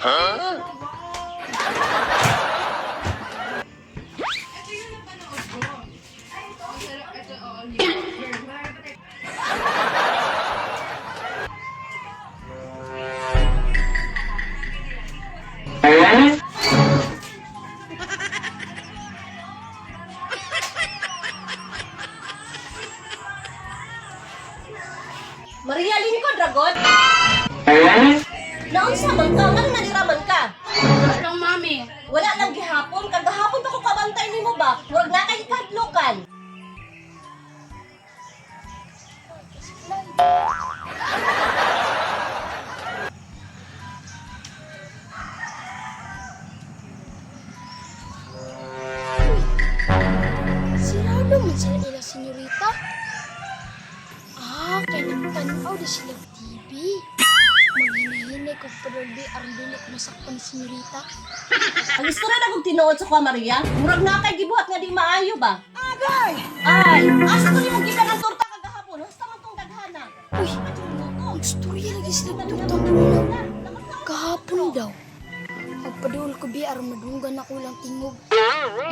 Maria Lingkod, Dragon? Naunsa man ka? Ano naniraman ka? Wala lang, mami. Wala lang gihapon. Kagahapon pa ko kabantay nimo ba? Huwag na kay ikadlokan. Sirado man sila nila, senyorita. Kaya nagtanaw di sila TV. Maghinahinay ko padulbi aron dili ko masaktan si senyorita. Ang istorya na kong tinuod sa kwa, Maria. Murag na kay gibuhat nga di maayo ba? Agay! Ay! Asa ko nimong kita ng torta kagahapon? Basta man tong daghana. Uy, ang istorya lagi sila tutang bulo. Kahapon daw. Pagpaduol ko bi aron madunggan ako lang tingog.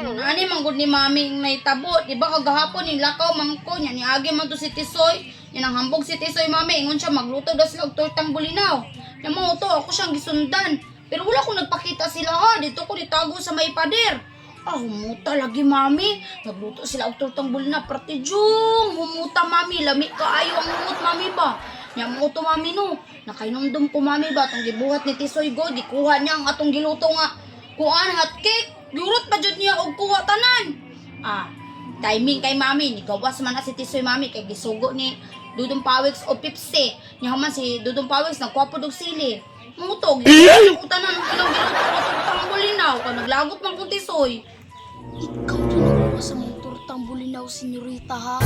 Ani manggod ni mami ang naitabo. Di ba kagahapon ni lakaw mangko niya ni agi man to si Tisoy. Yan ang hambog si Tisoy, mami. Ingon siya magluto daw sila og tortang bulinaw. Yan mo to ako siyang gisundan. Pero wala ko nagpakita sila ha. Dito ko nitago sa may pader. Humuta lagi, mami. Nagluto sila og tortang bulinaw. Partijung, humuta, mami. Lami kaayo ang humut, mami ba? Yan mo to, mami, no. Nakainumdum ko, mami ba? Itong gibuhat ni Tisoy God. Ikuha niya ang atong giluto nga. Kuan, hot cake. Gurot pa dyan niya og kuha tanan. Timing kay mami. Nigawas man na si Tisoy, mami. Kay gisugo ni Dudong Pawiks o Pipsi. Niya man si Dudong Pawiks nagkwapo og sili. Mutog. Ang tanan ng ilang giluto ng tortang bulinaw. Kaya naglagot man kong Tisoy. Ikaw din ako sa mong tortang bulinaw, senyorita ha.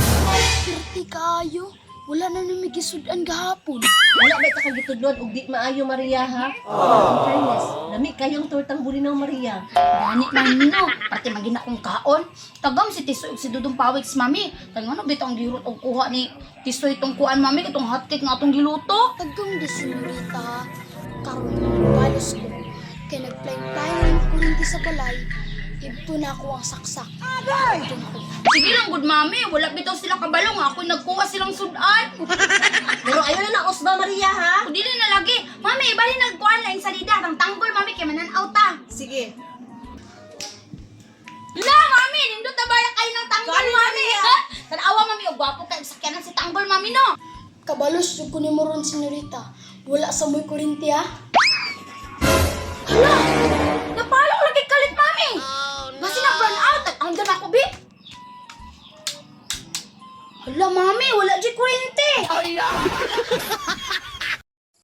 Perti kaayo. Wala na namigisudan gahapon. Wala ba ita kang gitudlon og di maayo, Maria, ha? In fairness, lami kayong tortang bulinaw, Maria. Gani man no. Pati magina kong kaon. Tagam si Tisoy ug si Dudong Pawiks, mami. Kaya nga no bitang girot og kuha ni Tisoy itong kuan, mami. Itong hotcake nga atong giluto. Tagang di senyorita ha. Karon balos ko. Kaya nag-flying-flying ng kurinti sa balay. Ibto na ako ang saksak. Agay! Ibto na ako. Sige lang, good mami. Wala bitaw sila kabalong. Ako'y nagkuha silang sudan. Pero ayaw na na osba, Maria, ha? O dili na lagi. Mami, bali nagkuhan lang salida. Ang tanggol, mami, kaya mananaw ta. Sige. La, mami, nindot na baya kayo ng tanggol, Gani, mami. Maria. Ha? Tanawa, mami, o gwapo kayo sakyanan si tanggol, mami, no? Kabalos yung kunin mo ron, senyorita. Wala sa mo'y kurinti ha. Hala! Napalong lagi kalit, mami. Kasi na-burn out at ang doon ako, bi. Hala, mami, wala di kurente.